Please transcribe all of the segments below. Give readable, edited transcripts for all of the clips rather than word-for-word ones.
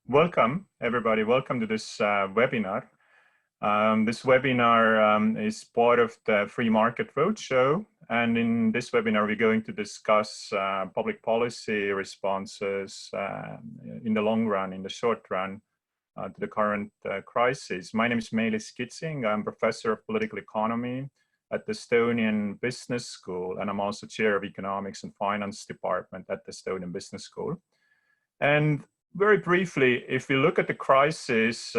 Welcome, everybody. Welcome to this webinar. This webinar is part of the Free Market Roadshow. And in this webinar, we're going to discuss public policy responses in the long run, in the short run, to the current crisis. My name is Meelis. I'm professor of political economy at the Estonian Business School, and I'm also chair of economics and finance department at the Estonian Business School. And very briefly, if we look at the crisis,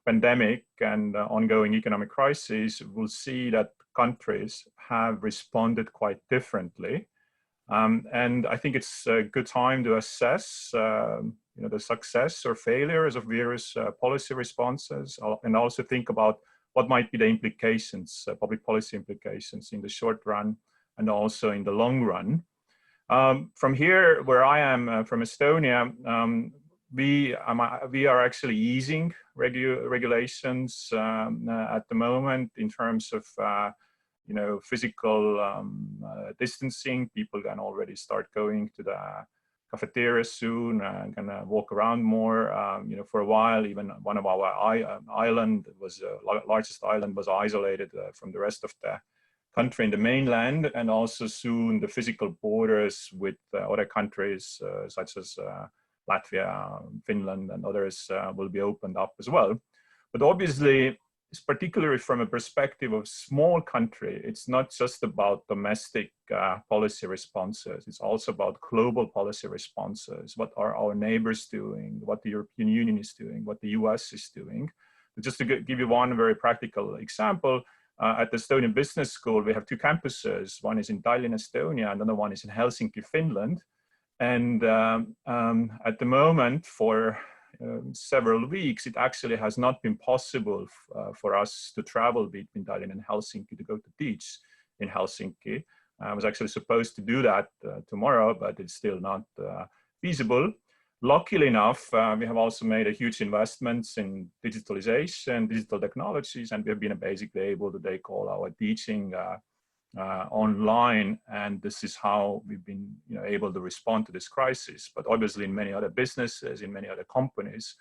pandemic and ongoing economic crisis, we'll see that countries have responded quite differently. And I think it's a good time to assess the success or failures of various policy responses, and also think about what might be the implications, public policy implications in the short run and also in the long run. From here, where I am from Estonia, we are actually easing regulations at the moment in terms of physical distancing. People can already start going to the cafeteria soon and can walk around more. For a while, even one of our largest island was isolated from the rest of the country in the mainland, and also soon the physical borders with other countries such as Latvia, Finland, and others will be opened up as well. But obviously, particularly from a perspective of small country, it's not just about domestic policy responses. It's also about global policy responses. What are our neighbors doing? What the European Union is doing? What the US is doing? But just to give you one very practical example, at the Estonian Business School, we have two campuses. One is in Tallinn, Estonia, and another one is in Helsinki, Finland. And at the moment, for several weeks, it actually has not been possible for us to travel between Tallinn and Helsinki to go to teach in Helsinki. I was actually supposed to do that tomorrow, but it's still not feasible. Luckily enough, we have also made a huge investments in digitalization, digital technologies, and we have been basically able to take all our teaching online, and this is how we've been able to respond to this crisis. But obviously in many other businesses, in many other companies,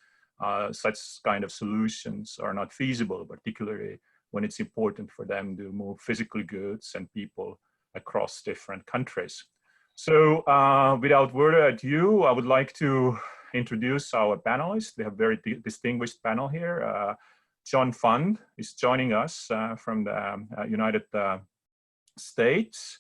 such kind of solutions are not feasible, particularly when it's important for them to move physical goods and people across different countries. So without further ado, I would like to introduce our panelists. We have a very distinguished panel here. John Fund is joining us from the United States.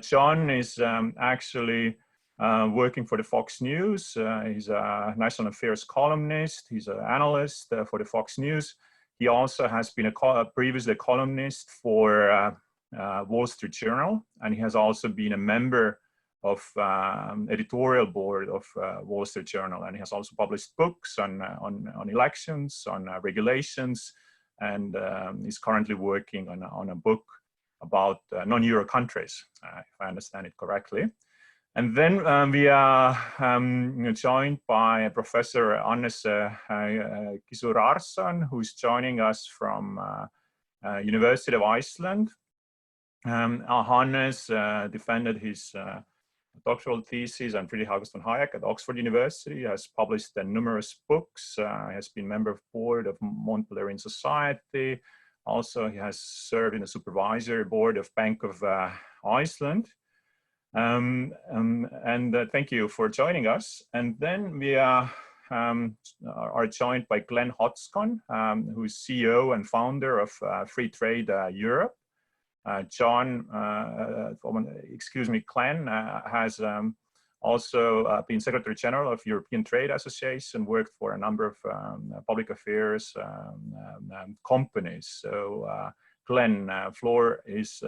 John is actually working for the Fox News. He's a national affairs columnist. He's an analyst for the Fox News. He also has been previously a columnist for Wall Street Journal, and he has also been a member of editorial board of Wall Street Journal, and he has also published books on elections, on regulations, and is currently working on a book about non-Euro countries, if I understand it correctly. And then we are joined by Professor Hannes Gissurarson, who's joining us from University of Iceland. Hannes defended his doctoral thesis on Friedrich August von Hayek at Oxford University. He has published numerous books. He has been member of board of Montpellier Society. Also, he has served in the supervisory board of Bank of Iceland. Thank you for joining us. And then we are joined by Glen Hodgson, who is CEO and founder of Free Trade Europe. Glen has also been Secretary General of European Trade Association, worked for a number of public affairs companies. So Glen, floor is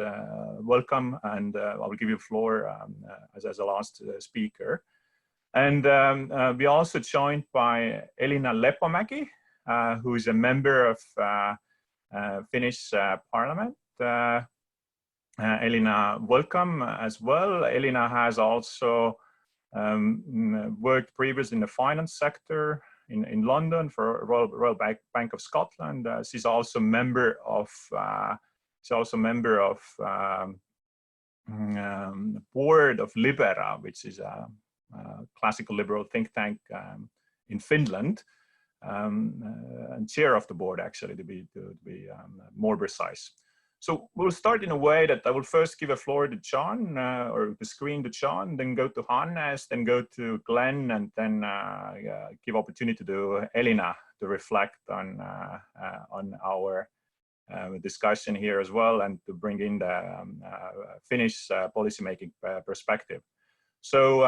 welcome, and I will give you the floor as a last speaker. And we are also joined by Elina Lepomägi, who is a member of Finnish Parliament. Elina, welcome as well. Elina has also worked previously in the finance sector in London for Royal Bank of Scotland. She's also member of board of Libera, which is a classical liberal think tank in Finland, and chair of the board, actually, to be more precise. So we'll start in a way that I will first give a floor to John, or the screen to John, then go to Hannes, then go to Glen, and then give opportunity to Elina to reflect on our discussion here as well, and to bring in the Finnish policymaking perspective. So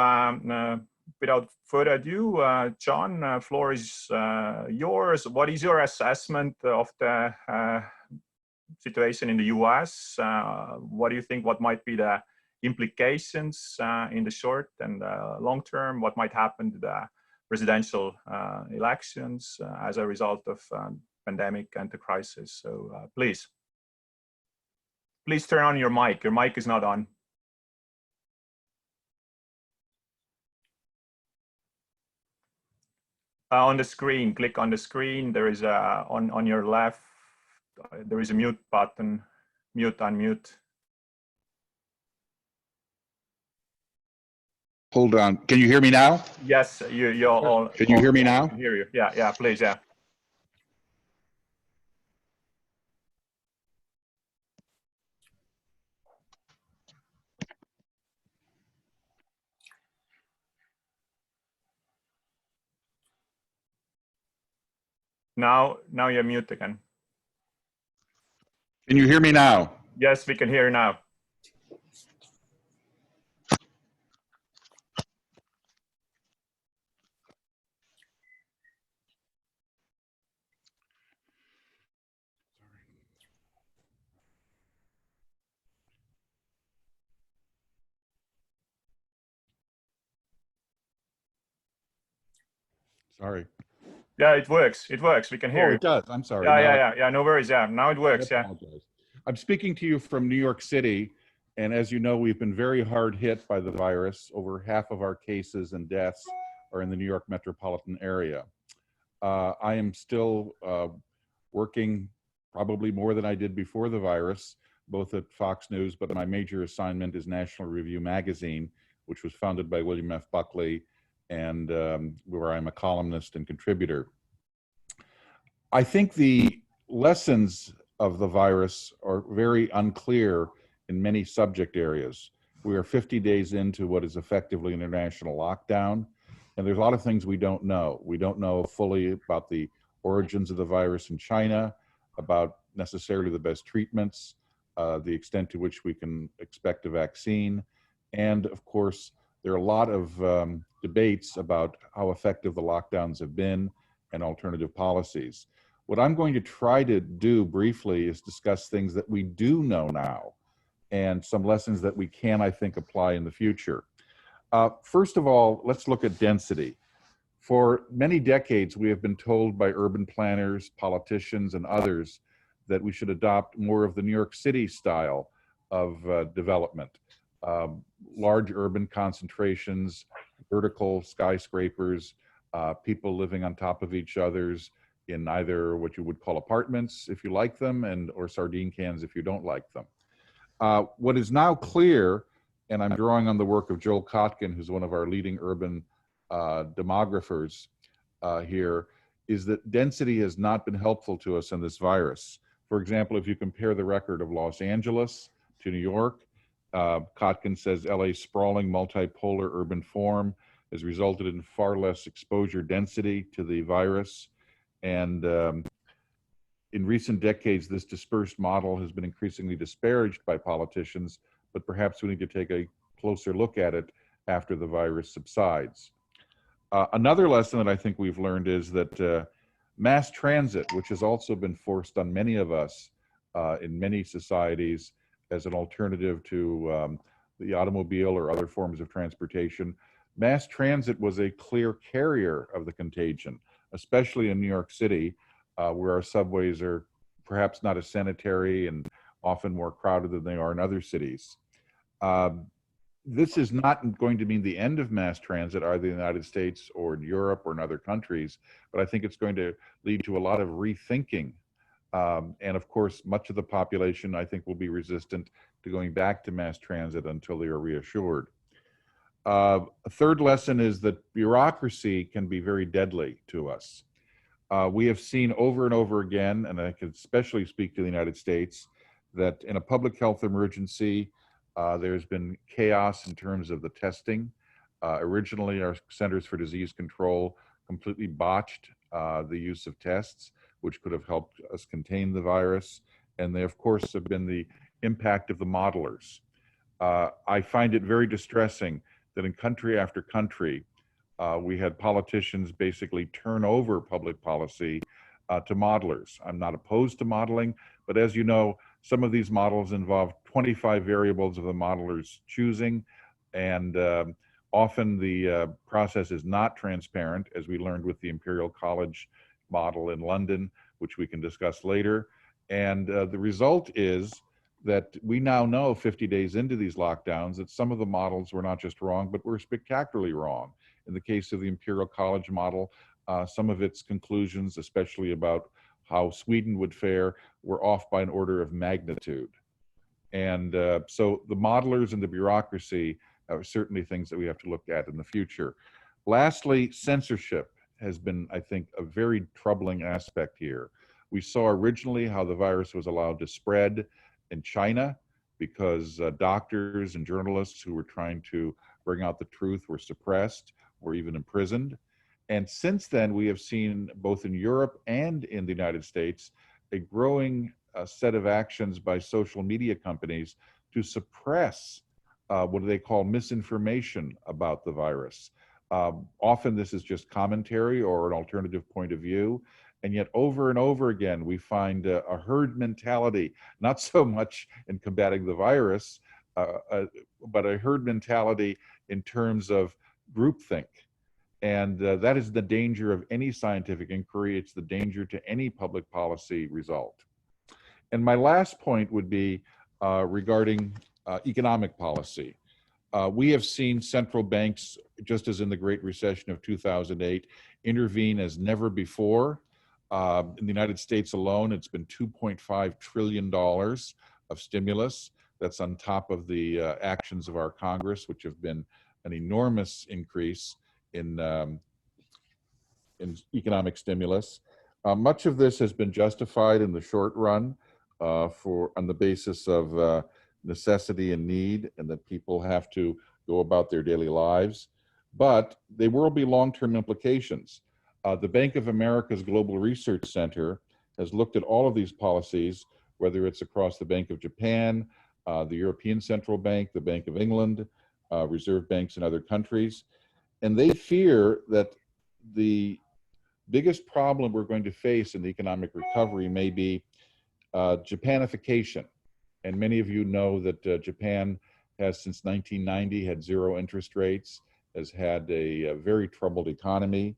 without further ado, John, floor is yours. What is your assessment of the situation in the US? What do you think, what might be the implications in the short and long term? What might happen to the presidential elections as a result of pandemic and the crisis? So please turn on your mic. Your mic is not on. On the screen, click on the screen. There is a, on your left, there is a mute button, mute, unmute. Hold on. Can you hear me now? Yes, you're all. Can you hear me now? I can hear you. Yeah, please, yeah. Now you're mute again. Can you hear me now? Yes, we can hear you now. Sorry. Yeah, it works. It works. We can hear you. Oh, it does. I'm sorry. Yeah. No worries. Yeah, now it works. Yeah. I'm speaking to you from New York City, and as you know, we've been very hard hit by the virus. Over half of our cases and deaths are in the New York metropolitan area. I am still working probably more than I did before the virus, both at Fox News, but my major assignment is National Review Magazine, which was founded by William F. Buckley, and where I'm a columnist and contributor. I think the lessons of the virus are very unclear in many subject areas. We are 50 days into what is effectively an international lockdown, and there's a lot of things we don't know. We don't know fully about the origins of the virus in China, about necessarily the best treatments, the extent to which we can expect a vaccine, and of course, there are a lot of debates about how effective the lockdowns have been and alternative policies. What I'm going to try to do briefly is discuss things that we do know now and some lessons that we can, I think, apply in the future. First of all, let's look at density. For many decades, we have been told by urban planners, politicians, and others that we should adopt more of the New York City style of development. Large urban concentrations, vertical skyscrapers, people living on top of each other's in either what you would call apartments if you like them, and or sardine cans if you don't like them. What is now clear, and I'm drawing on the work of Joel Kotkin, who's one of our leading urban demographers here, is that density has not been helpful to us in this virus. For example, if you compare the record of Los Angeles to New York, Kotkin says LA's sprawling multipolar urban form has resulted in far less exposure density to the virus. And in recent decades, this dispersed model has been increasingly disparaged by politicians, but perhaps we need to take a closer look at it after the virus subsides. Another lesson that I think we've learned is that mass transit, which has also been forced on many of us in many societies as an alternative to the automobile or other forms of transportation, mass transit was a clear carrier of the contagion, especially in New York City, where our subways are perhaps not as sanitary and often more crowded than they are in other cities. This is not going to mean the end of mass transit, either in the United States or in Europe or in other countries, but I think it's going to lead to a lot of rethinking. And of course, much of the population, I think, will be resistant to going back to mass transit until they are reassured. A third lesson is that bureaucracy can be very deadly to us. We have seen over and over again, and I can especially speak to the United States, that in a public health emergency, there's been chaos in terms of the testing. Originally, our Centers for Disease Control completely botched the use of tests, which could have helped us contain the virus. And they, of course, have been the impact of the modelers. I find it very distressing that in country after country, we had politicians basically turn over public policy to modelers. I'm not opposed to modeling, but as you know, some of these models involve 25 variables of the modeler's choosing, and often the process is not transparent, as we learned with the Imperial College model in London, which we can discuss later. And the result is that we now know 50 days into these lockdowns that some of the models were not just wrong, but were spectacularly wrong. In the case of the Imperial College model, some of its conclusions, especially about how Sweden would fare, were off by an order of magnitude. And so the modelers and the bureaucracy are certainly things that we have to look at in the future. Lastly, censorship has been, I think, a very troubling aspect here. We saw originally how the virus was allowed to spread in China because doctors and journalists who were trying to bring out the truth were suppressed or even imprisoned. And since then, we have seen both in Europe and in the United States a growing set of actions by social media companies to suppress what they call misinformation about the virus. Often this is just commentary or an alternative point of view. And yet over and over again, we find a herd mentality, not so much in combating the virus, but a herd mentality in terms of groupthink. And that is the danger of any scientific inquiry. It's the danger to any public policy result. And my last point would be regarding economic policy. We have seen central banks, just as in the Great Recession of 2008, intervene as never before. In the United States alone, it's been $2.5 trillion of stimulus. That's on top of the actions of our Congress, which have been an enormous increase in economic stimulus. Much of this has been justified in the short run on the basis of necessity and need, and that people have to go about their daily lives. But there will be long-term implications. The Bank of America's Global Research Center has looked at all of these policies, whether it's across the Bank of Japan, the European Central Bank, the Bank of England, reserve banks in other countries. And they fear that the biggest problem we're going to face in the economic recovery may be Japanification. And many of you know that Japan has, since 1990, had zero interest rates, has had a very troubled economy,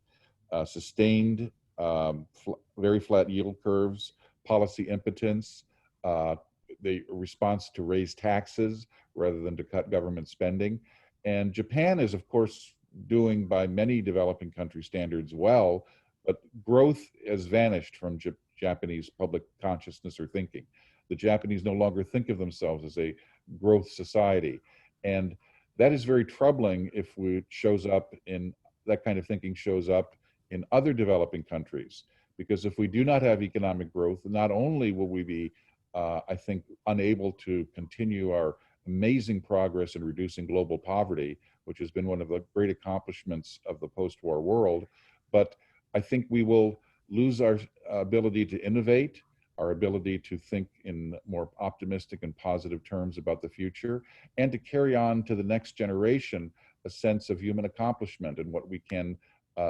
sustained very flat yield curves, policy impotence, the response to raise taxes rather than to cut government spending. And Japan is, of course, doing by many developing country standards well, but growth has vanished from Japanese public consciousness or thinking. The Japanese no longer think of themselves as a growth society. And that is very troubling if that kind of thinking shows up in other developing countries. Because if we do not have economic growth, not only will we be, I think, unable to continue our amazing progress in reducing global poverty, which has been one of the great accomplishments of the post-war world, but I think we will lose our ability to innovate, our ability to think in more optimistic and positive terms about the future, and to carry on to the next generation a sense of human accomplishment and what we can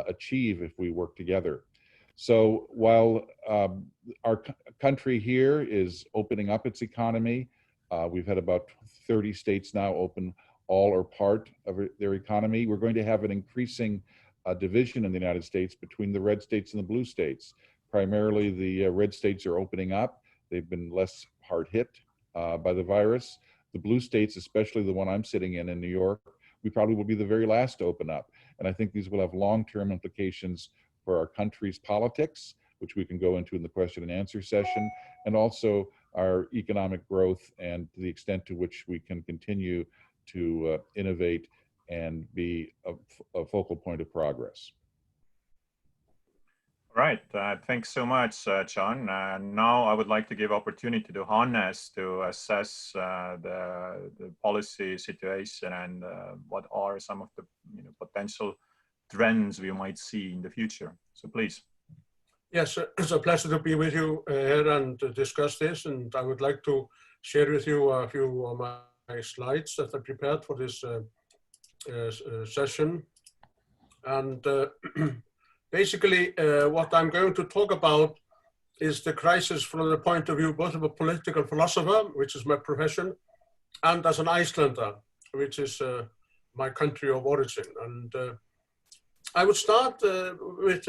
achieve if we work together. So while our country here is opening up its economy, we've had about 30 states now open all or part of their economy. We're going to have an increasing division in the United States between the red states and the blue states. Primarily, the red states are opening up. They've been less hard hit by the virus. The blue states, especially the one I'm sitting in New York, we probably will be the very last to open up. And I think these will have long-term implications for our country's politics, which we can go into in the question and answer session, and also our economic growth and the extent to which we can continue to innovate and be a focal point of progress. Right. Thanks so much, John. Now I would like to give opportunity to Hannes to assess the policy situation and what are some of the potential trends we might see in the future. So please. Yes, it's a pleasure to be with you here and to discuss this. And I would like to share with you a few of my slides that I prepared for this session. And basically, what I'm going to talk about is the crisis from the point of view both of a political philosopher, which is my profession, and as an Icelander, which is my country of origin. And I would start with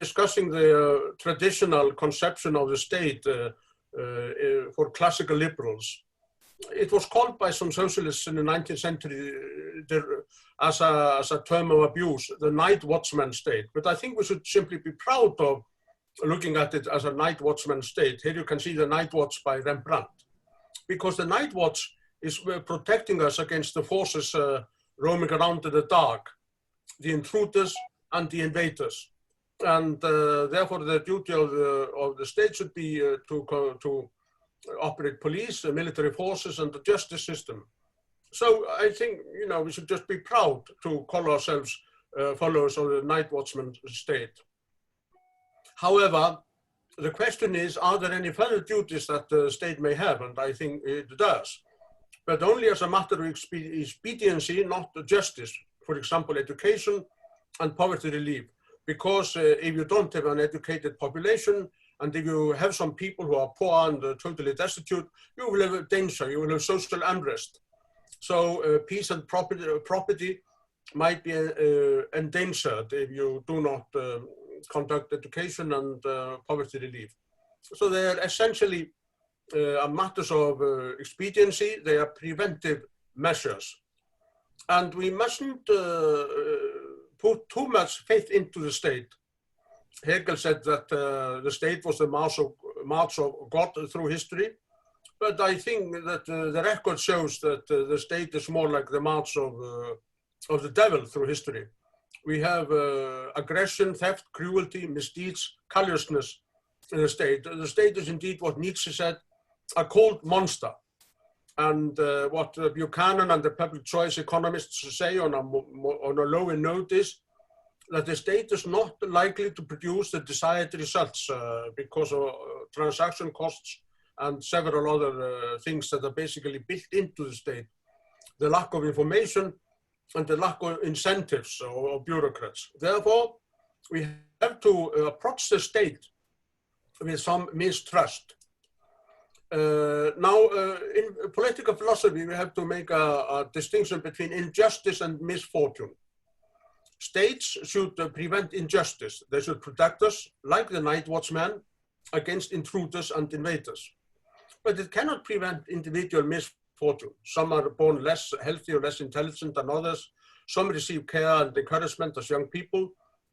discussing the traditional conception of the state for classical liberals. It was called by some socialists in the 19th century as a term of abuse, the night watchman state. But I think we should simply be proud of looking at it as a night watchman state. Here you can see the Night Watch by Rembrandt, because the Night Watch is protecting us against the forces roaming around in the dark, the intruders and the invaders. And therefore the duty of the state should be to operate police, military forces, and the justice system. So I think, we should just be proud to call ourselves followers of the night watchman state. However, the question is, are there any further duties that the state may have? And I think it does, but only as a matter of expediency, not justice. For example, education and poverty relief. Because if you don't have an educated population, and if you have some people who are poor and totally destitute, you will have danger, you will have social unrest. So peace and property might be endangered if you do not conduct education and poverty relief. So they are essentially matters of expediency, they are preventive measures. And we mustn't put too much faith into the state. Hegel said that the state was the march of God through history, but I think that the record shows that the state is more like the march of the devil through history. We have aggression, theft, cruelty, misdeeds, callousness in the state. The state is indeed what Nietzsche said, a cold monster. And what Buchanan and the public choice economists say on a lower note is that the state is not likely to produce the desired results because of transaction costs and several other things that are basically built into the state. The lack of information and the lack of incentives of bureaucrats. Therefore, we have to approach the state with some mistrust. Now, in political philosophy, we have to make a distinction between injustice and misfortune. States should prevent injustice. They should protect us, like the night watchman, against intruders and invaders. But it cannot prevent individual misfortune. Some are born less healthy or less intelligent than others. Some receive care and encouragement as young people.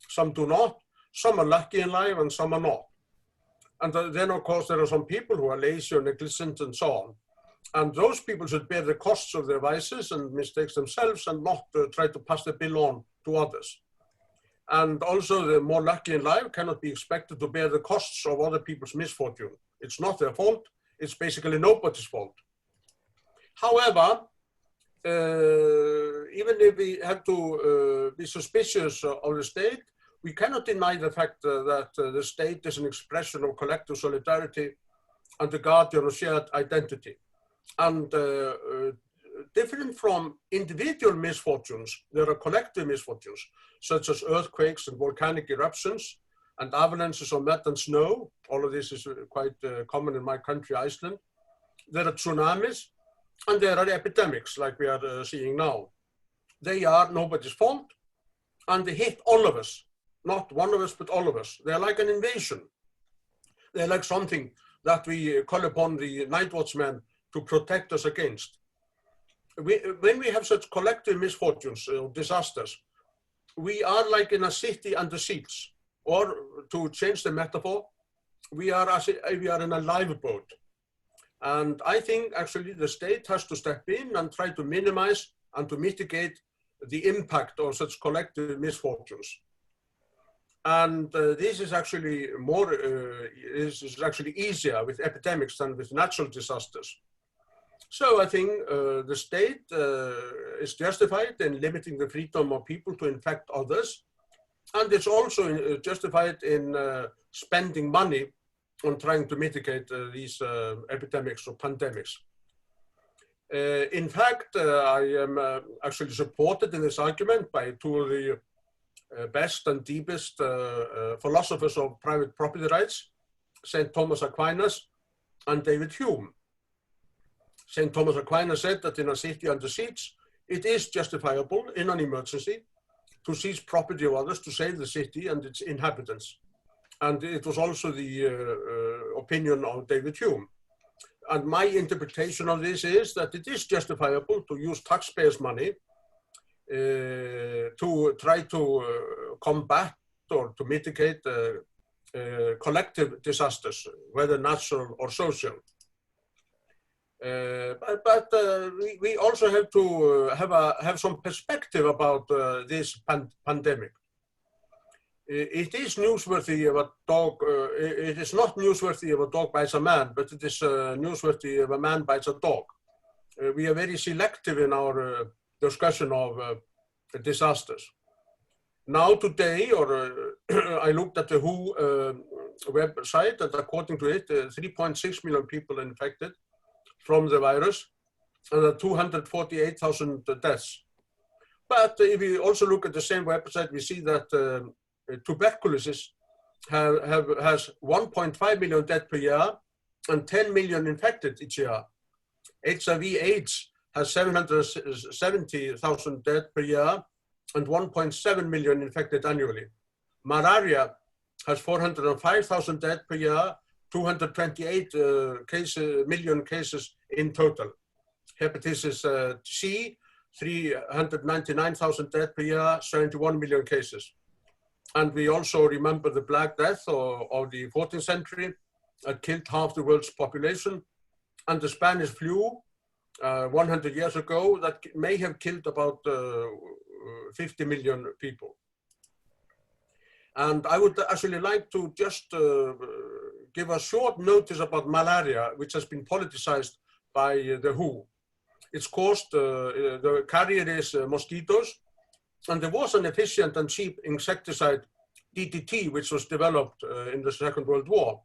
Some do not. Some are lucky in life and some are not. And then, of course, there are some people who are lazy or negligent and so on. And those people should bear the costs of their vices and mistakes themselves and not try to pass the bill on to others. And also, the more lucky in life cannot be expected to bear the costs of other people's misfortune. It's not their fault. It's basically nobody's fault. However, even if we have to be suspicious of the state, we cannot deny the fact that the state is an expression of collective solidarity and the guardian of shared identity. And different from individual misfortunes, there are collective misfortunes, such as earthquakes and volcanic eruptions and avalanches of mud and snow. All of this is quite common in my country, Iceland. There are tsunamis and there are epidemics like we are seeing now. They are nobody's fault and they hit all of us. Not one of us, but all of us. They're like an invasion. They're like something that we call upon the night watchman to protect us against. When we have such collective misfortunes or disasters, we are like in a city under siege. Or to change the metaphor, we are in a lifeboat. And I think actually the state has to step in and try to minimize and to mitigate the impact of such collective misfortunes. And this is actually easier with epidemics than with natural disasters. So I think the state is justified in limiting the freedom of people to infect others. And it's also justified in spending money on trying to mitigate these epidemics or pandemics. In fact, I am actually supported in this argument by two of the best and deepest philosophers of private property rights, St. Thomas Aquinas and David Hume. St. Thomas Aquinas said that in a city under siege, it is justifiable in an emergency to seize property of others to save the city and its inhabitants. And it was also the opinion of David Hume. And my interpretation of this is that it is justifiable to use taxpayers' money to try to combat or to mitigate collective disasters, whether natural or social. But we also have to have some perspective about this pandemic. It is newsworthy of a dog. It is not newsworthy of a dog bites a man, but it is newsworthy of a man bites a dog. We are very selective in our discussion of disasters. Now today, I looked at the WHO website, and according to it, 3.6 million people infected from the virus, and 248,000 deaths. But if we also look at the same website, we see that tuberculosis has 1.5 million deaths per year and 10 million infected each year. HIV/AIDS has 770,000 deaths per year and 1.7 million infected annually. Malaria has 405,000 deaths per year, 228 million cases in total. Hepatitis C, 399,000 deaths per year, 71 million cases. And we also remember the Black Death of the 14th century that killed half the world's population, and the Spanish flu 100 years ago that may have killed about 50 million people. And I would actually like to just give a short notice about malaria, which has been politicized by the WHO. It's caused, the carrier is mosquitoes, and there was an efficient and cheap insecticide, DDT, which was developed in the Second World War.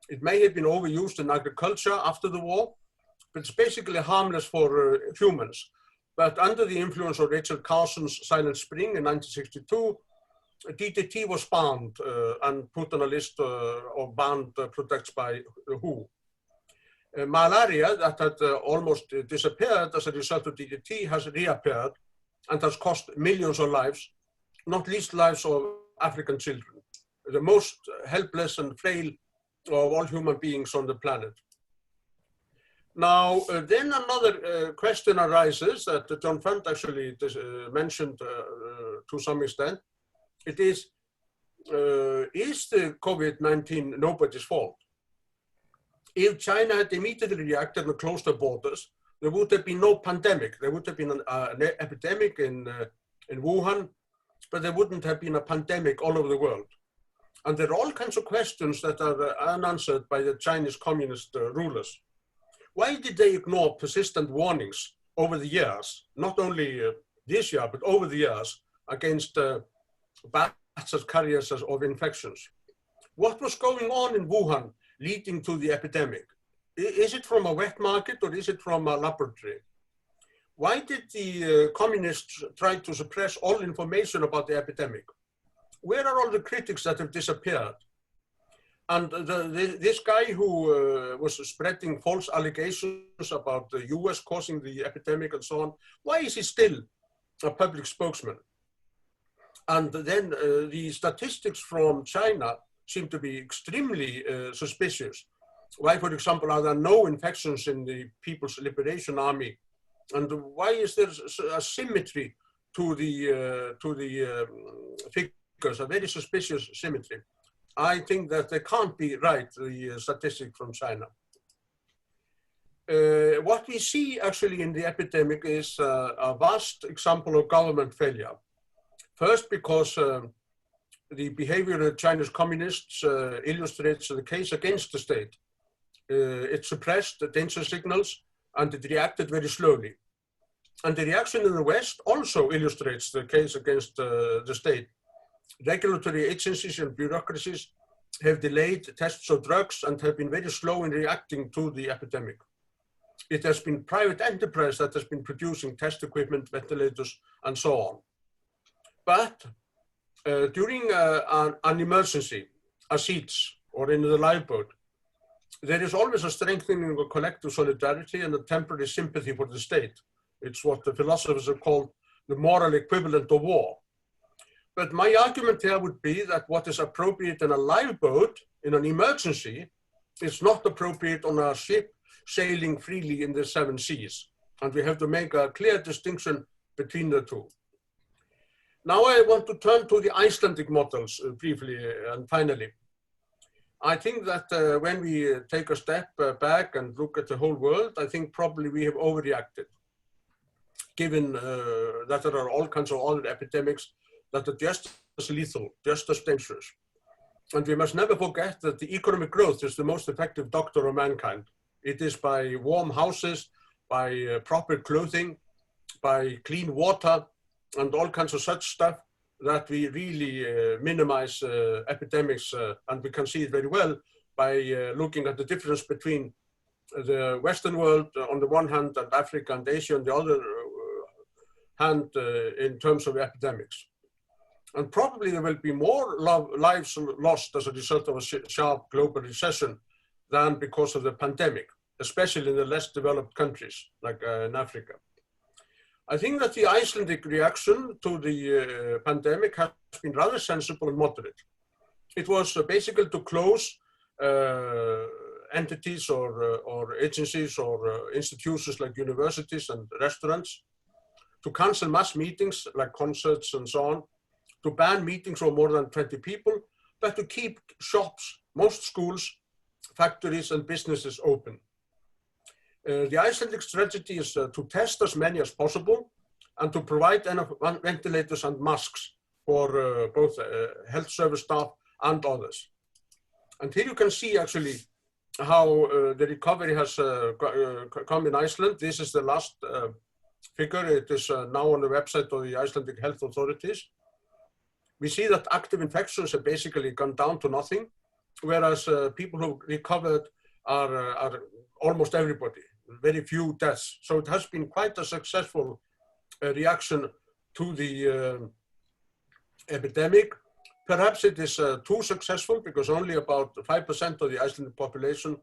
It may have been overused in agriculture after the war, but it's basically harmless for humans. But under the influence of Rachel Carson's Silent Spring in 1962, DDT was banned and put on a list of banned products by the WHO. Malaria, that had almost disappeared as a result of DDT, has reappeared and has cost millions of lives, not least lives of African children, the most helpless and frail of all human beings on the planet. Now, then another question arises that John Fund actually mentioned to some extent. It is the COVID-19 nobody's fault? If China had immediately reacted and closed the borders, there would have been no pandemic. There would have been an epidemic in Wuhan, but there wouldn't have been a pandemic all over the world. And there are all kinds of questions that are unanswered by the Chinese communist rulers. Why did they ignore persistent warnings over the years, not only this year, but over the years, against bats as carriers of infections? What was going on in Wuhan leading to the epidemic? Is it from a wet market or is it from a laboratory? Why did the communists try to suppress all information about the epidemic? Where are all the critics that have disappeared? And this guy who was spreading false allegations about the US causing the epidemic and so on, why is he still a public spokesman? And then the statistics from China seem to be extremely suspicious. Why, for example, are there no infections in the People's Liberation Army? And why is there a symmetry to the figures, a very suspicious symmetry? I think that they can't be right, the statistic from China. what we see actually in the epidemic is a vast example of government failure. First, because the behavior of the Chinese communists illustrates the case against the state. It suppressed the danger signals and it reacted very slowly. And the reaction in the West also illustrates the case against the state. Regulatory agencies and bureaucracies have delayed tests of drugs and have been very slow in reacting to the epidemic. It has been private enterprise that has been producing test equipment, ventilators, and so on. But during an emergency, a siege, or in the lifeboat, there is always a strengthening of collective solidarity and a temporary sympathy for the state. It's what the philosophers have called the moral equivalent of war. But my argument here would be that what is appropriate in a lifeboat in an emergency is not appropriate on a ship sailing freely in the seven seas. And we have to make a clear distinction between the two. Now I want to turn to the Icelandic models briefly and finally. I think that when we take a step back and look at the whole world, I think probably we have overreacted, given that there are all kinds of other epidemics that are just as lethal, just as dangerous. And we must never forget that the economic growth is the most effective doctor of mankind. It is by warm houses, by proper clothing, by clean water, and all kinds of such stuff that we really minimize epidemics, and we can see it very well by looking at the difference between the Western world on the one hand and Africa and Asia on the other hand in terms of epidemics. And probably there will be more lives lost as a result of a sharp global recession than because of the pandemic, especially in the less developed countries like in Africa. I think that the Icelandic reaction to the pandemic has been rather sensible and moderate. It was basically to close entities or agencies or institutions like universities and restaurants, to cancel mass meetings like concerts and so on, to ban meetings of more than 20 people, but to keep shops, most schools, factories and businesses open. The Icelandic strategy is to test as many as possible and to provide enough ventilators and masks for both health service staff and others. And here you can see actually how the recovery has come in Iceland. This is the last figure. It is now on the website of the Icelandic health authorities. We see that active infections have basically gone down to nothing, whereas people who recovered are almost everybody. Very few deaths. So it has been quite a successful reaction to the epidemic. Perhaps it is too successful because only about 5% of the Icelandic population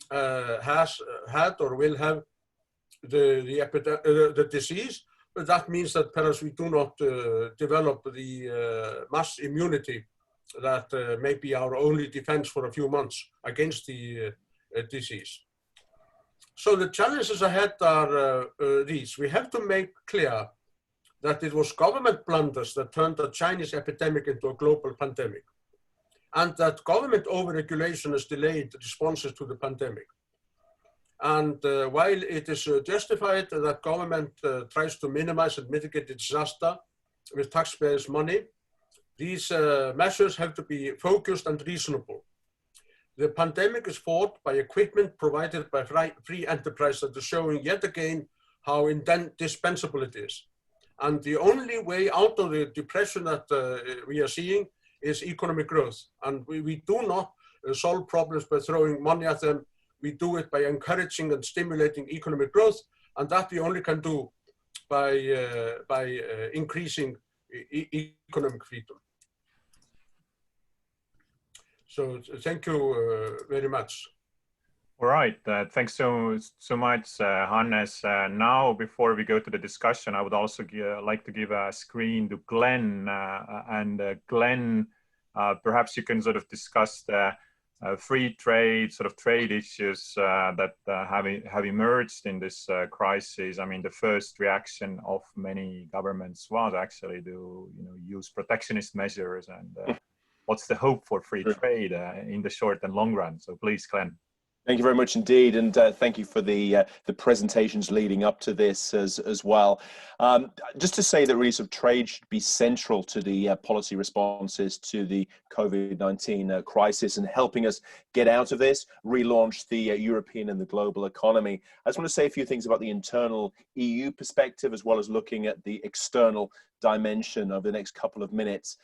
has had or will have the disease. But that means that perhaps we do not develop the mass immunity that may be our only defense for a few months against the disease. So the challenges ahead are these. We have to make clear that it was government blunders that turned the Chinese epidemic into a global pandemic, and that government overregulation has delayed responses to the pandemic. And while it is justified that government tries to minimize and mitigate the disaster with taxpayers' money, these measures have to be focused and reasonable. The pandemic is fought by equipment provided by free enterprise that is showing yet again how indispensable it is. And the only way out of the depression that we are seeing is economic growth. And we do not solve problems by throwing money at them. We do it by encouraging and stimulating economic growth. And that we only can do by increasing economic freedom. So thank you very much. All right, thanks so much, Hannes. Now, before we go to the discussion, I would also like to give a screen to Glen. Glen, perhaps you can sort of discuss the free trade, sort of trade issues that have emerged in this crisis. I mean, the first reaction of many governments was actually to use protectionist measures. And what's the hope for free trade in the short and long run? So please, Glen. Thank you very much indeed, and thank you for the presentations leading up to this as well. Just to say that really sort of trade should be central to the policy responses to the COVID-19 crisis and helping us get out of this, relaunch the European and the global economy. I just want to say a few things about the internal EU perspective as well as looking at the external dimension over the next couple of minutes.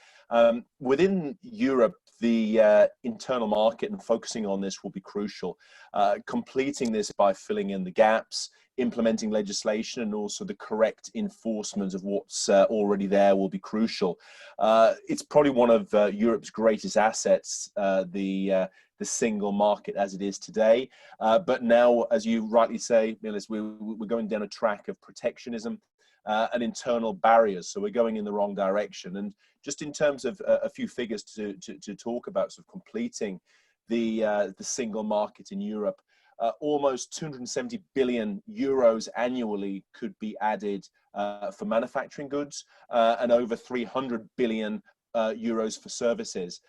Within Europe, the internal market and focusing on this will be crucial. Completing this by filling in the gaps, implementing legislation, and also the correct enforcement of what's already there will be crucial. It's probably one of Europe's greatest assets, the single market as it is today. But now, as you rightly say, Meelis, we're going down a track of protectionism and internal barriers. So we're going in the wrong direction. And just in terms of a few figures to talk about sort of completing the single market in Europe, almost 270 billion euros annually could be added for manufacturing goods and over 300 billion euros for services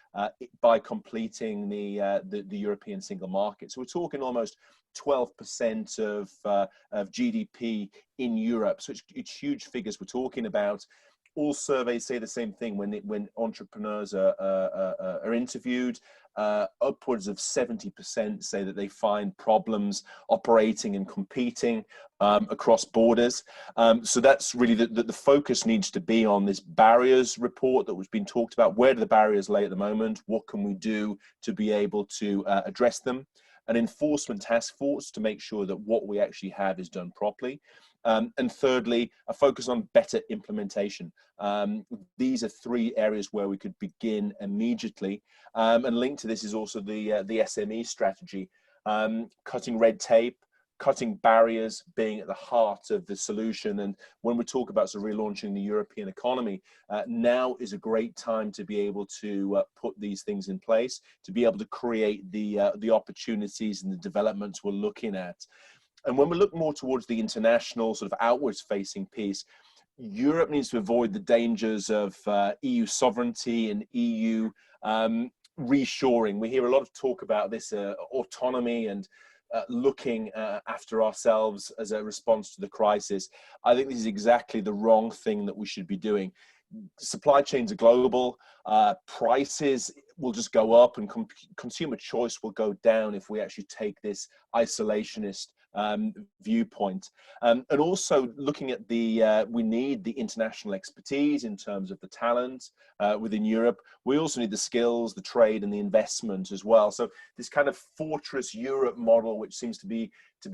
by completing the European single market. So we're talking almost 12% of GDP in Europe. So it's huge figures we're talking about. All surveys say the same thing when entrepreneurs are interviewed. Upwards of 70% say that they find problems operating and competing across borders. So that's really the focus needs to be on this barriers report that was being talked about. Where do the barriers lay at the moment? What can we do to be able to address them? An enforcement task force to make sure that what we actually have is done properly. And thirdly, a focus on better implementation. These are three areas where we could begin immediately. And linked to this is also the SME strategy, cutting red tape, cutting barriers being at the heart of the solution. And when we talk about sort of relaunching the European economy, now is a great time to be able to put these things in place, to be able to create the opportunities and the developments we're looking at. And when we look more towards the international sort of outwards facing piece, Europe needs to avoid the dangers of EU sovereignty and EU reshoring. We hear a lot of talk about this autonomy and looking after ourselves as a response to the crisis. I think this is exactly the wrong thing that we should be doing. Supply chains are global, prices will just go up and consumer choice will go down if we actually take this isolationist viewpoint. And also looking at we need the international expertise in terms of the talent within Europe. We also need the skills, the trade and the investment as well. So this kind of fortress Europe model, which seems to be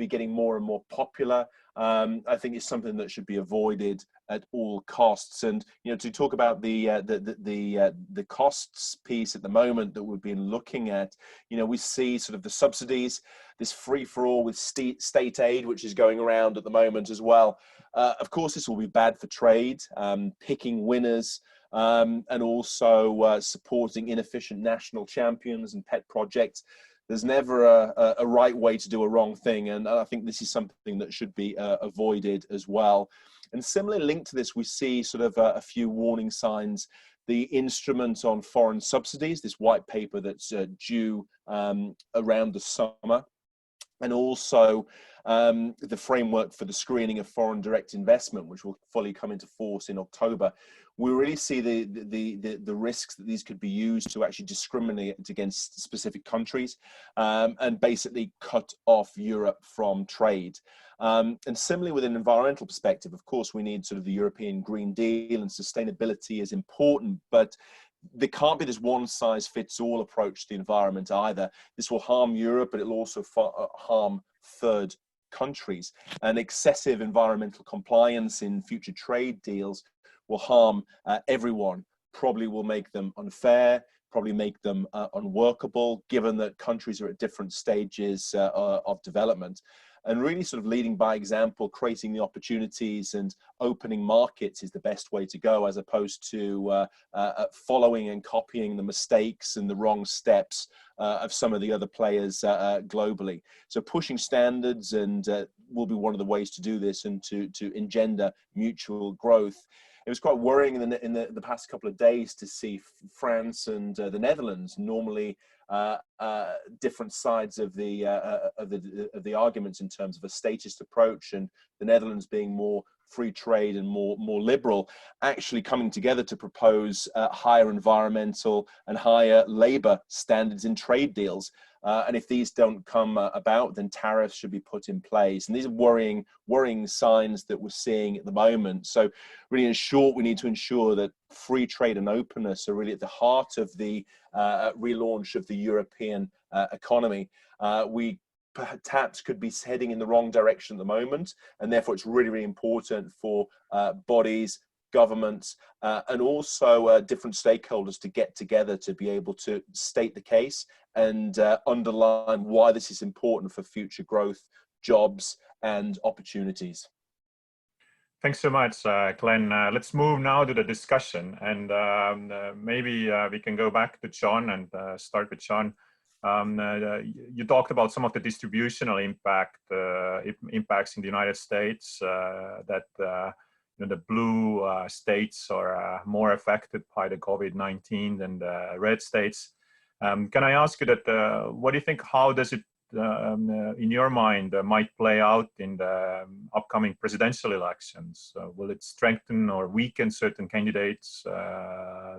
getting more and more popular, I think is something that should be avoided at all costs. And to talk about the costs piece at the moment that we've been looking at, we see sort of the subsidies, this free for all with state aid, which is going around at the moment as well. Of course, this will be bad for trade, picking winners, and also supporting inefficient national champions and pet projects. There's never a right way to do a wrong thing, and I think this is something that should be avoided as well. And similarly linked to this, we see sort of a few warning signs. The instrument on foreign subsidies, this white paper that's due around the summer, and also the framework for the screening of foreign direct investment, which will fully come into force in October. We really see the risks that these could be used to actually discriminate against specific countries and basically cut off Europe from trade. And similarly, with an environmental perspective, of course, we need sort of the European Green Deal, and sustainability is important, but there can't be this one-size-fits-all approach to the environment either. This will harm Europe, but it'll also harm third countries. And excessive environmental compliance in future trade deals will harm everyone, probably will make them unfair, probably make them unworkable, given that countries are at different stages of development. And really sort of leading by example, creating the opportunities and opening markets is the best way to go, as opposed to following and copying the mistakes and the wrong steps of some of the other players globally. So pushing standards and will be one of the ways to do this and to engender mutual growth. it was quite worrying in the past couple of days to see France and the Netherlands, normally different sides of the arguments in terms of a statist approach, and the Netherlands being more free trade and more liberal, actually coming together to propose higher environmental and higher labor standards in trade deals. And if these don't come about, then tariffs should be put in place. And these are worrying signs that we're seeing at the moment. So really, in short, we need to ensure that free trade and openness are really at the heart of the relaunch of the European economy. We perhaps could be heading in the wrong direction at the moment, and therefore it's really, really important for bodies, governments, and also different stakeholders to get together to be able to state the case and underline why this is important for future growth, jobs, and opportunities. Thanks so much, Glenn. Let's move now to the discussion, and maybe we can go back to John and start with John. You talked about some of the distributional impacts in the United States, that the blue states are more affected by the COVID-19 than the red states. Can I ask you that, what do you think, how does it, in your mind, might play out in the upcoming presidential elections? Will it strengthen or weaken certain candidates?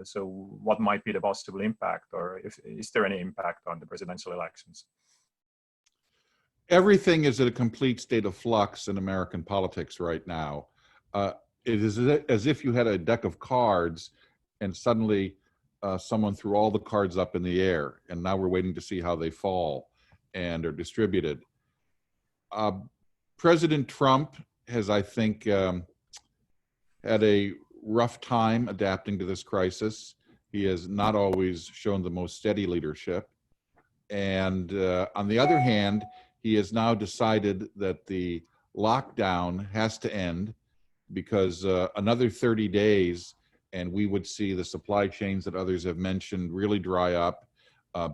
So what might be the possible impact, or is there any impact on the presidential elections? Everything is at a complete state of flux in American politics right now. It is as if you had a deck of cards and suddenly someone threw all the cards up in the air, and now we're waiting to see how they fall and are distributed. President Trump has, I think, had a rough time adapting to this crisis. He has not always shown the most steady leadership. And on the other hand, he has now decided that the lockdown has to end, because another 30 days and we would see the supply chains that others have mentioned really dry up,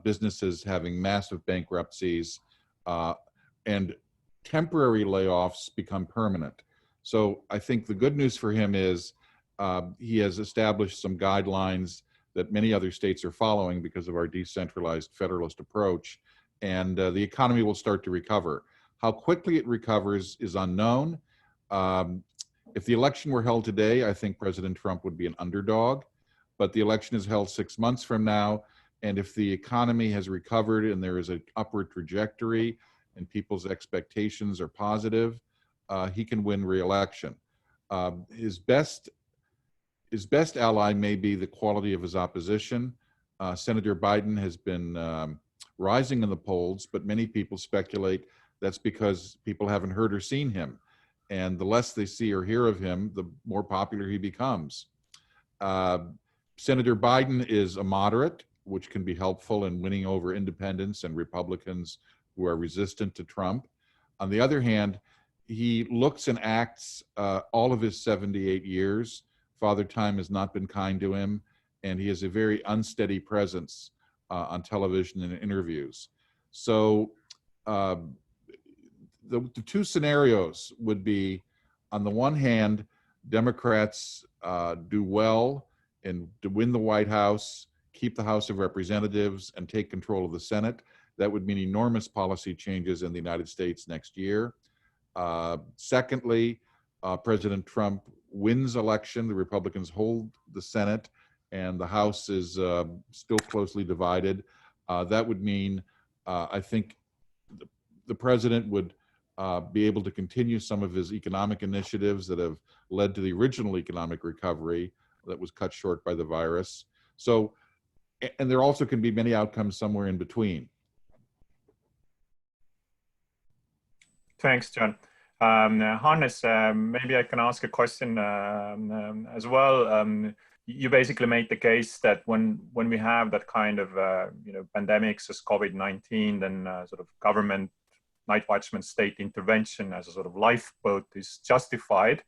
businesses having massive bankruptcies, and temporary layoffs become permanent. So I think the good news for him is he has established some guidelines that many other states are following because of our decentralized federalist approach, and the economy will start to recover. How quickly it recovers is unknown. If the election were held today, I think President Trump would be an underdog, but the election is held 6 months from now, and if the economy has recovered and there is an upward trajectory and people's expectations are positive, he can win re-election. His best ally may be the quality of his opposition. Senator Biden has been rising in the polls, but many people speculate that's because people haven't heard or seen him. And the less they see or hear of him, the more popular he becomes. Senator Biden is a moderate, which can be helpful in winning over independents and Republicans who are resistant to Trump. On the other hand, he looks and acts all of his 78 years. Father Time has not been kind to him, and he has a very unsteady presence on television and interviews. So the two scenarios would be, on the one hand, Democrats do well and to win the White House, keep the House of Representatives, and take control of the Senate. That would mean enormous policy changes in the United States next year. Secondly, President Trump wins election, the Republicans hold the Senate, and the House is still closely divided. That would mean, I think, the president would be able to continue some of his economic initiatives that have led to the original economic recovery that was cut short by the virus. So, and there also can be many outcomes somewhere in between. Thanks, John. Hannes, maybe I can ask a question as well. You basically made the case that when we have that kind of pandemics as COVID-19, then sort of government, night watchman state intervention as a sort of lifeboat is justified.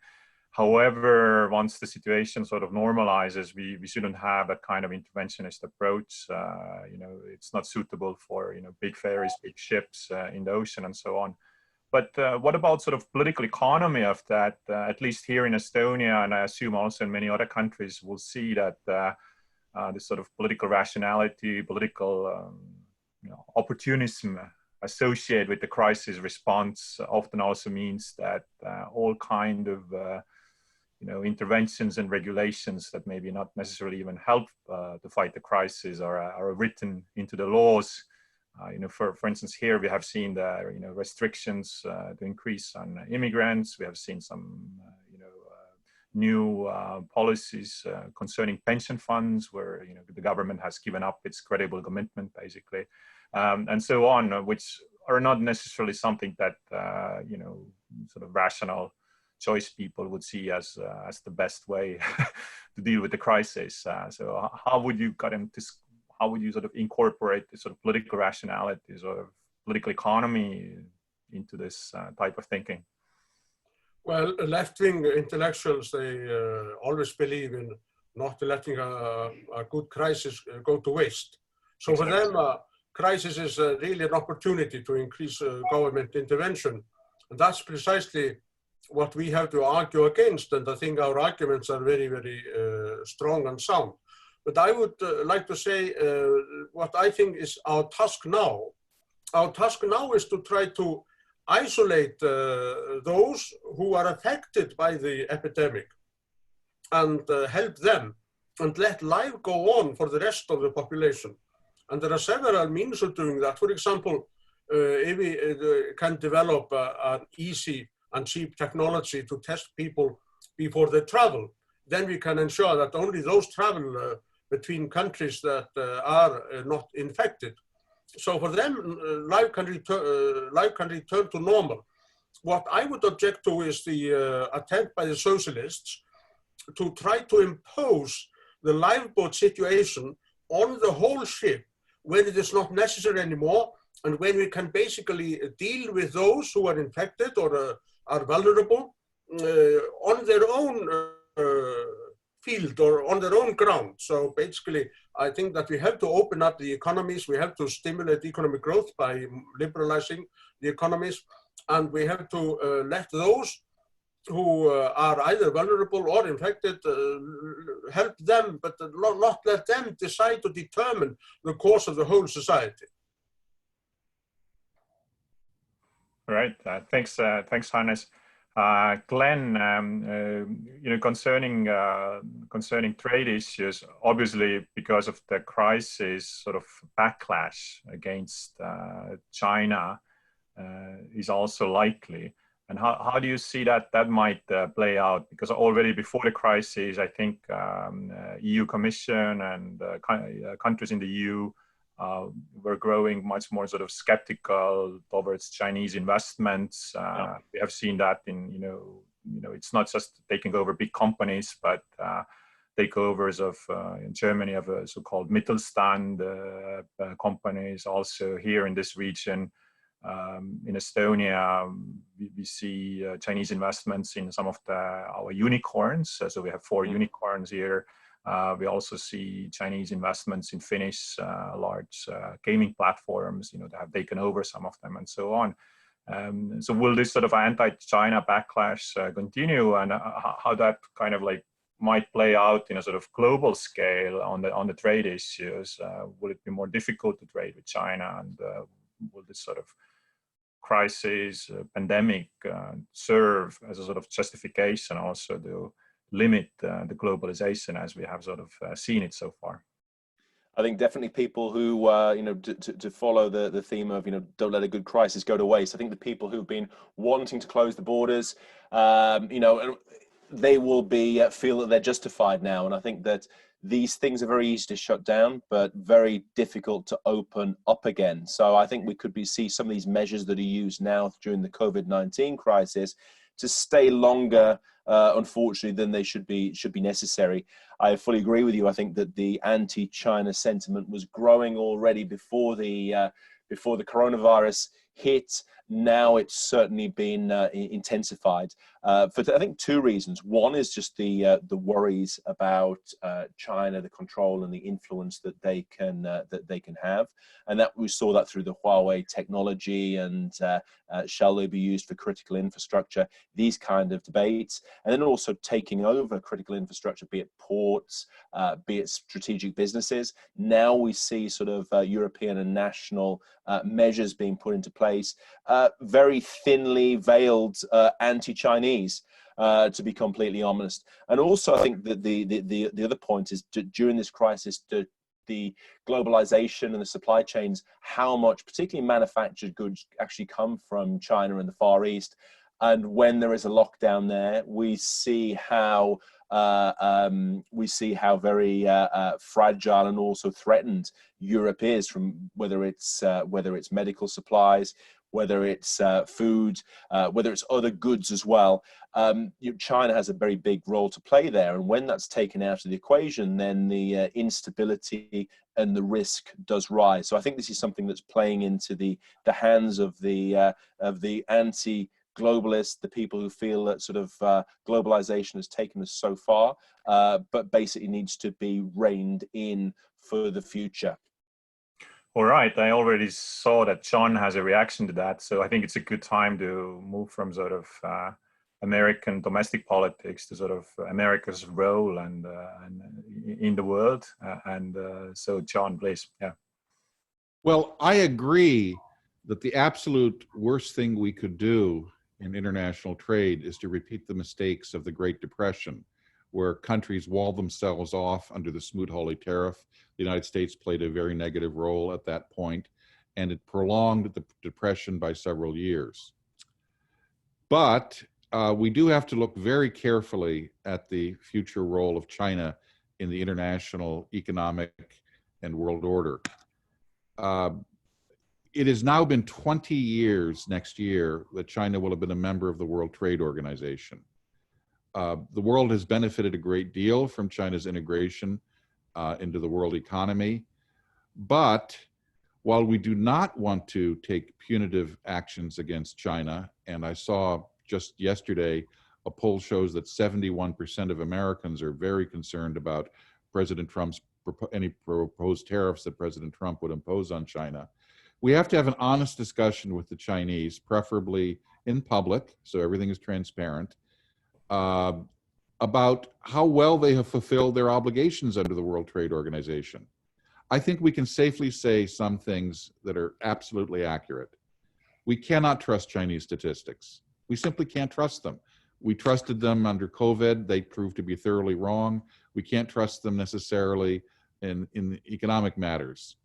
However, once the situation sort of normalizes, we shouldn't have that kind of interventionist approach. It's not suitable for big ferries, big ships in the ocean, and so on. But what about sort of political economy of that? At least here in Estonia, and I assume also in many other countries, we'll see that this sort of political rationality, political opportunism associated with the crisis response often also means that all kind of interventions and regulations that maybe not necessarily even help to fight the crisis are written into the laws. For instance, here we have seen the restrictions to increase on immigrants. We have seen some new policies concerning pension funds, where the government has given up its credible commitment, basically, and so on, which are not necessarily something that sort of rational choice people would see as the best way to deal with the crisis. So how would you how would you sort of incorporate the sort of political rationality, sort of political economy into this type of thinking? Well, left-wing intellectuals, they always believe in not letting a good crisis go to waste. So exactly. For them, crisis is really an opportunity to increase government intervention. And that's precisely what we have to argue against. And I think our arguments are very, very strong and sound. But I would like to say what I think is our task now. Our task now is to try to isolate those who are affected by the epidemic and help them and let life go on for the rest of the population. And there are several means of doing that. For example, if we can develop an easy and cheap technology to test people before they travel, then we can ensure that only those travel between countries that are not infected. So for them, life can return to normal. What I would object to is the attempt by the socialists to try to impose the lifeboat situation on the whole ship when it is not necessary anymore, and when we can basically deal with those who are infected or are vulnerable on their own field or on their own ground. So basically, I think that we have to open up the economies. We have to stimulate economic growth by liberalizing the economies. And we have to let those who are either vulnerable or infected, help them, but not let them decide to determine the course of the whole society. All right, thanks, Hannes. Glen, concerning trade issues, obviously because of the crisis, sort of backlash against China is also likely. And how do you see that might play out? Because already before the crisis, I think EU Commission and countries in the EU were growing much more sort of skeptical towards Chinese investments. We have seen that in, it's not just taking over big companies, but takeovers of in Germany of so-called Mittelstand companies. Also here in this region, in Estonia, we see Chinese investments in some of our unicorns. So we have 4 unicorns here. We also see Chinese investments in Finnish large gaming platforms, that have taken over some of them and so on. So will this sort of anti-China backlash continue, and how that kind of like might play out in a sort of global scale on the trade issues? Will it be more difficult to trade with China, and will this sort of crisis, pandemic serve as a sort of justification also to limit the globalization as we have sort of seen it so far? I think definitely people who, to follow the theme of, don't let a good crisis go to waste. I think the people who've been wanting to close the borders, they will feel that they're justified now. And I think that these things are very easy to shut down, but very difficult to open up again. So I think we could see some of these measures that are used now during the COVID-19 crisis to stay longer, unfortunately, than they should be necessary. I fully agree with you. I think that the anti-China sentiment was growing already before the coronavirus hit. now it's certainly been intensified for I think two reasons. One is just the worries about China, the control and the influence that they can have, and that we saw that through the Huawei technology and shall they be used for critical infrastructure, these kind of debates, and then also taking over critical infrastructure, be it ports, be it strategic businesses. Now we see sort of European and national measures being put into place, very thinly veiled anti-Chinese, to be completely honest. And also I think that the other point is during this crisis, the globalization and the supply chains, how much particularly manufactured goods actually come from China and the Far East. And when there is a lockdown there, we see how very fragile and also threatened Europe is, from whether it's medical supplies, whether it's food, whether it's other goods as well. China has a very big role to play there, and when that's taken out of the equation, then the instability and the risk does rise. So I think this is something that's playing into the hands of the anti-globalists, the people who feel that sort of globalization has taken us so far, but basically needs to be reined in for the future. All right, I already saw that John has a reaction to that, so I think it's a good time to move from sort of American domestic politics to sort of America's role and in the world. So John, please. Yeah. Well, I agree that the absolute worst thing we could do in international trade is to repeat the mistakes of the Great Depression, where countries walled themselves off under the Smoot-Hawley tariff. The United States played a very negative role at that point, and it prolonged the depression by several years. But we do have to look very carefully at the future role of China in the international economic and world order. It has now been 20 years next year that China will have been a member of the World Trade Organization. The world has benefited a great deal from China's integration into the world economy. But while we do not want to take punitive actions against China, and I saw just yesterday a poll shows that 71% of Americans are very concerned about President Trump's any proposed tariffs that President Trump would impose on China. We have to have an honest discussion with the Chinese, preferably in public, so everything is transparent, about how well they have fulfilled their obligations under the World Trade Organization. I think we can safely say some things that are absolutely accurate. We cannot trust Chinese statistics. We simply can't trust them. We trusted them under COVID. They proved to be thoroughly wrong. We can't trust them necessarily in economic matters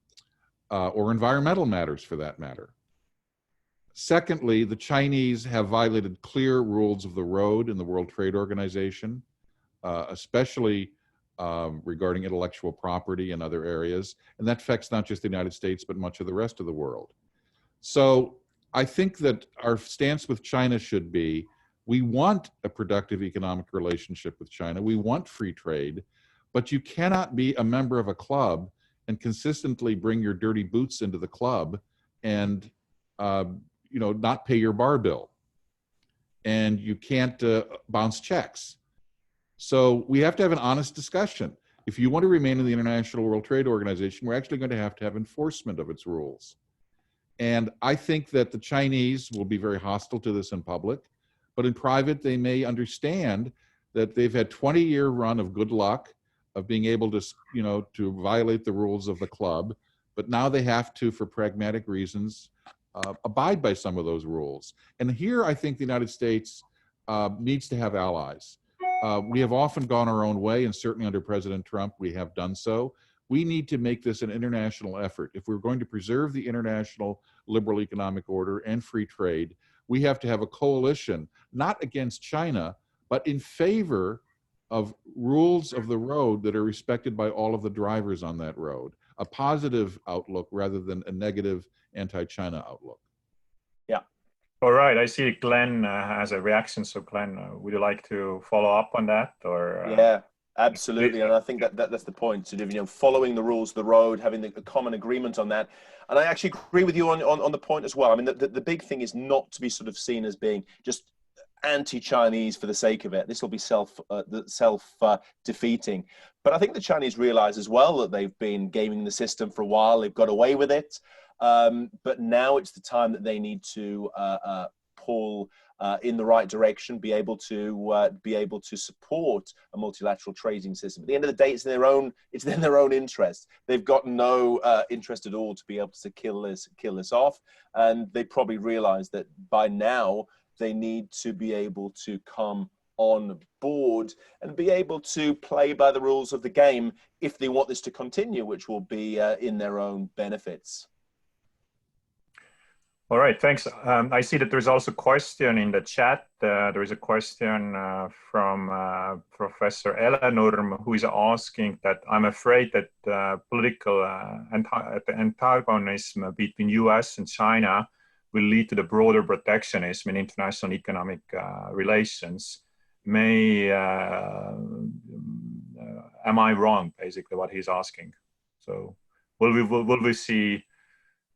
or environmental matters for that matter. Secondly, the Chinese have violated clear rules of the road in the World Trade Organization, especially regarding intellectual property and other areas. And that affects not just the United States, but much of the rest of the world. So I think that our stance with China should be, we want a productive economic relationship with China. We want free trade, but you cannot be a member of a club and consistently bring your dirty boots into the club and not pay your bar bill. And you can't bounce checks. So we have to have an honest discussion. If you want to remain in the International World Trade Organization, we're actually going to have enforcement of its rules. And I think that the Chinese will be very hostile to this in public, but in private, they may understand that they've had 20-year run of good luck of being able to, to violate the rules of the club, but now they have to, for pragmatic reasons, abide by some of those rules. And here, I think the United States needs to have allies. We have often gone our own way, and certainly under President Trump, we have done so. We need to make this an international effort. If we're going to preserve the international liberal economic order and free trade, we have to have a coalition, not against China, but in favor of rules of the road that are respected by all of the drivers on that road, a positive outlook rather than a negative anti-China outlook. Yeah. All right, I see Glen has a reaction. So Glen, would you like to follow up on that? Or Yeah, Absolutely, and I think that's the point. Sort of, following the rules of the road, having a common agreement on that. And I actually agree with you on the point as well. I mean, the big thing is not to be sort of seen as being just anti-Chinese for the sake of it. This will be self-defeating. But I think the Chinese realize as well that they've been gaming the system for a while. They've got away with it, but now it's the time that they need to pull in the right direction, be able to support a multilateral trading system. At the end of the day, it's in their own interest. They've got no interest at all to be able to kill this off, and they probably realize that by now they need to be able to come on board and be able to play by the rules of the game if they want this to continue, which will be in their own benefits. All right, thanks. I see that there's also a question in the chat. There is a question from Professor Eleanor, who is asking that I'm afraid that political antagonism between US and China will lead to the broader protectionism in international economic relations. Am I wrong, basically, what he's asking? So will we see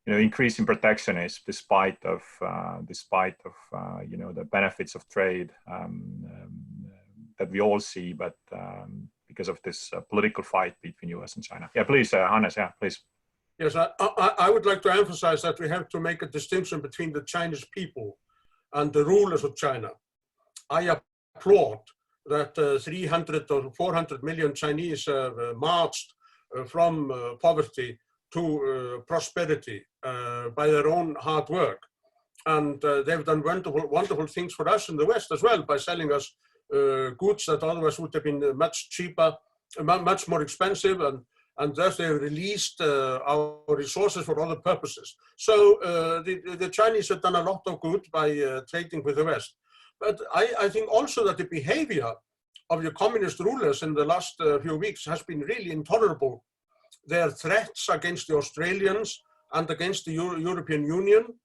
increasing protectionism despite of the benefits of trade that we all see, but because of this political fight between US and China? Yeah, please, Hannes, yeah, please. Yes, I would like to emphasize that we have to make a distinction between the Chinese people and the rulers of China. I applaud that 300 or 400 million Chinese have marched from poverty to prosperity by their own hard work. And they've done wonderful things for us in the West as well by selling us goods that otherwise would have been much cheaper, much more expensive, and thus they released our resources for other purposes. So the Chinese have done a lot of good by trading with the West. But I think also that the behavior of the communist rulers in the last few weeks has been really intolerable. Their threats against the Australians and against the European Union,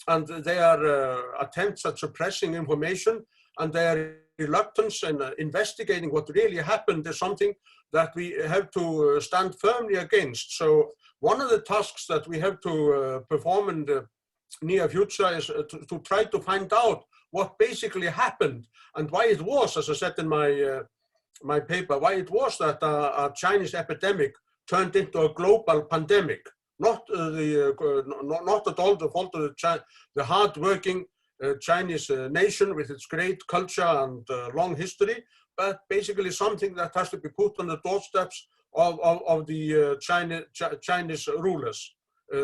and their attempts at suppressing information, and their reluctance in investigating what really happened is something that we have to stand firmly against. So one of the tasks that we have to perform in the near future is to try to find out what basically happened and why it was, as I said in my paper, why it was that a Chinese epidemic turned into a global pandemic. Not at all the fault of the hard-working Chinese nation with its great culture and long history, but basically something that has to be put on the doorsteps of the Chinese rulers.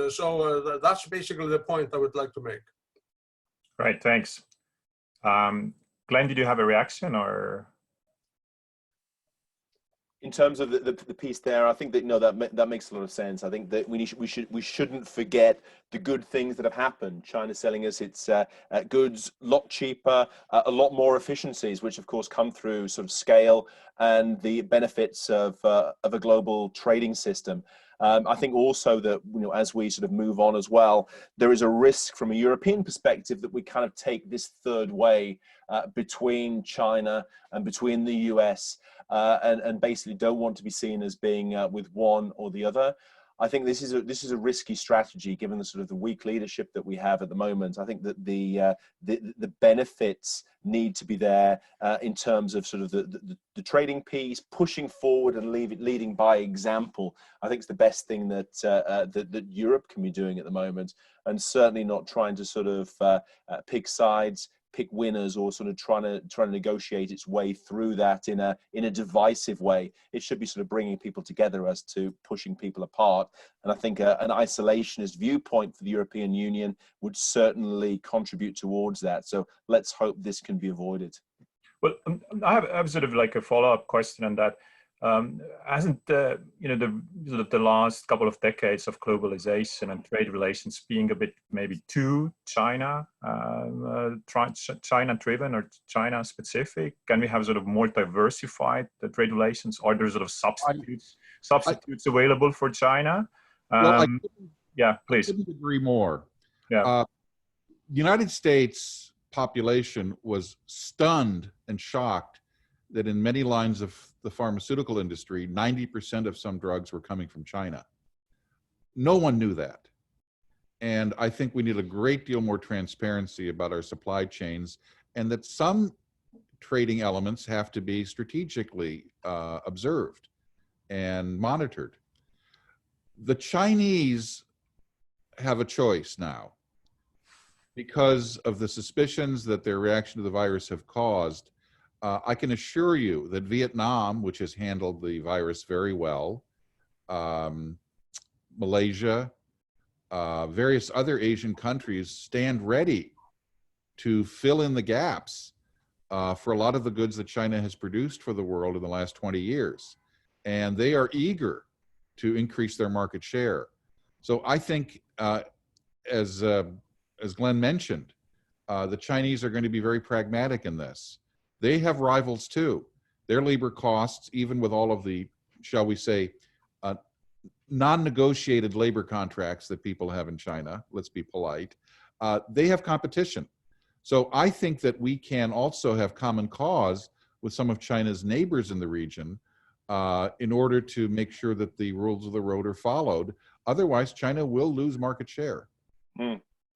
So that's basically the point I would like to make. Right, thanks. Glenn, did you have a reaction or? In terms of the piece there, I think that that makes a lot of sense. I think that we shouldn't forget the good things that have happened. China selling us its goods a lot cheaper, a lot more efficiencies, which of course come through sort of scale and the benefits of a global trading system. I think also that as we sort of move on as well, there is a risk from a European perspective that we kind of take this third way between China and between the US. And basically don't want to be seen as being with one or the other. I think this is a risky strategy given the sort of the weak leadership that we have at the moment. I think that the benefits need to be there in terms of sort of the trading piece, pushing forward and leading by example. I think it's the best thing that that Europe can be doing at the moment, and certainly not trying to sort of pick sides, pick winners, or sort of trying to negotiate its way through that in a divisive way. It should be sort of bringing people together as to pushing people apart. And I think an isolationist viewpoint for the European Union would certainly contribute towards that. So let's hope this can be avoided. Well, I have sort of like a follow-up question on that. Hasn't the last couple of decades of globalization and trade relations being a bit maybe too China driven or China specific? Can we have sort of more diversified trade relations? Are there sort of substitutes available for China? Yeah, please. I couldn't agree more. Yeah. The United States population was stunned and shocked that in many lines of the pharmaceutical industry, 90% of some drugs were coming from China. No one knew that. And I think we need a great deal more transparency about our supply chains, and that some trading elements have to be strategically observed and monitored. The Chinese have a choice now because of the suspicions that their reaction to the virus have caused. I can assure you that Vietnam, which has handled the virus very well, Malaysia, various other Asian countries stand ready to fill in the gaps for a lot of the goods that China has produced for the world in the last 20 years. And they are eager to increase their market share. So I think, as Glenn mentioned, the Chinese are going to be very pragmatic in this. They have rivals too. Their labor costs, even with all of the, shall we say, non-negotiated labor contracts that people have in China, let's be polite, they have competition. So I think that we can also have common cause with some of China's neighbors in the region in order to make sure that the rules of the road are followed. Otherwise, China will lose market share.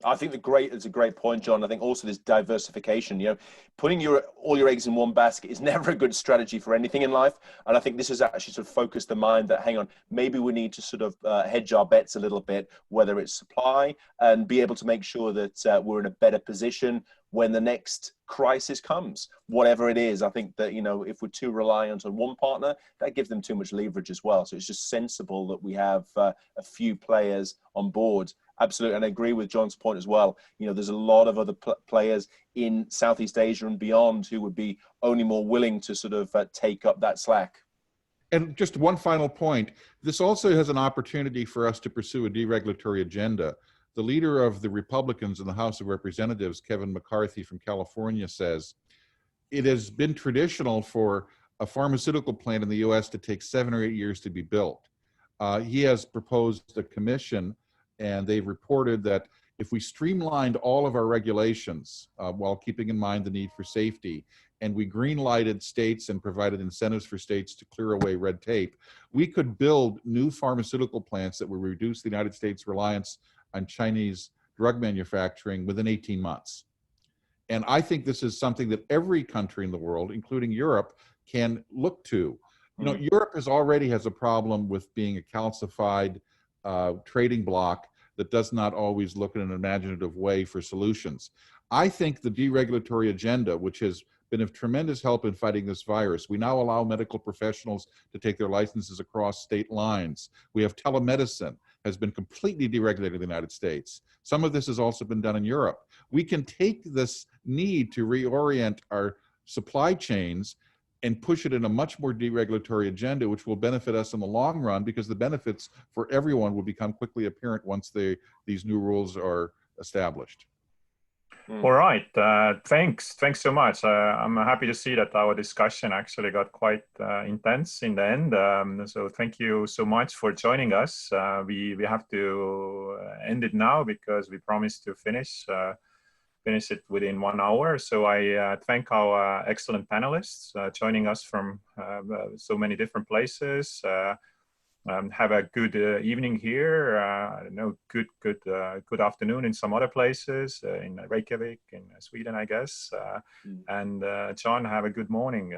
I think it's a great point, John. I think also this diversification, you know, putting all your eggs in one basket is never a good strategy for anything in life. And I think this has actually sort of focused the mind that, hang on, maybe we need to sort of hedge our bets a little bit, whether it's supply, and be able to make sure that we're in a better position when the next crisis comes, whatever it is. I think that, you know, if we're too reliant on one partner, that gives them too much leverage as well. So it's just sensible that we have a few players on board. Absolutely, and I agree with John's point as well. You know, there's a lot of other players in Southeast Asia and beyond who would be only more willing to sort of take up that slack. And just one final point, this also has an opportunity for us to pursue a deregulatory agenda. The leader of the Republicans in the House of Representatives, Kevin McCarthy from California, says it has been traditional for a pharmaceutical plant in the US to take 7 or 8 years to be built. He has proposed a commission, and they've reported that if we streamlined all of our regulations while keeping in mind the need for safety, and we green-lighted states and provided incentives for states to clear away red tape, we could build new pharmaceutical plants that would reduce the United States' reliance on Chinese drug manufacturing within 18 months. And I think this is something that every country in the world, including Europe, can look to. You know, Europe already has a problem with being a calcified trading bloc that does not always look in an imaginative way for solutions. I think the deregulatory agenda, which has been of tremendous help in fighting this virus. We now allow medical professionals to take their licenses across state lines. We have telemedicine has been completely deregulated in the United States. Some of this has also been done in Europe. We can take this need to reorient our supply chains and push it in a much more deregulatory agenda, which will benefit us in the long run, because the benefits for everyone will become quickly apparent once these new rules are established. All right, thanks so much. I'm happy to see that our discussion actually got quite intense in the end. So thank you so much for joining us. We have to end it now because we promised to finish it within 1 hour. So I thank our excellent panelists joining us from so many different places. Have a good evening here. I don't know, good afternoon in some other places, in Reykjavik, in Sweden, I guess. And John, have a good morning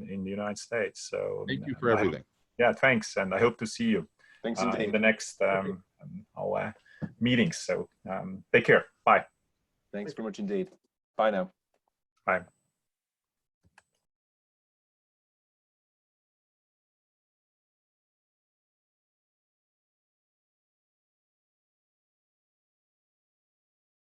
in the United States. So thank you for everything. Yeah, thanks, and I hope to see you in the next our meetings. So take care. Bye. Thanks very much indeed. Bye now. Bye.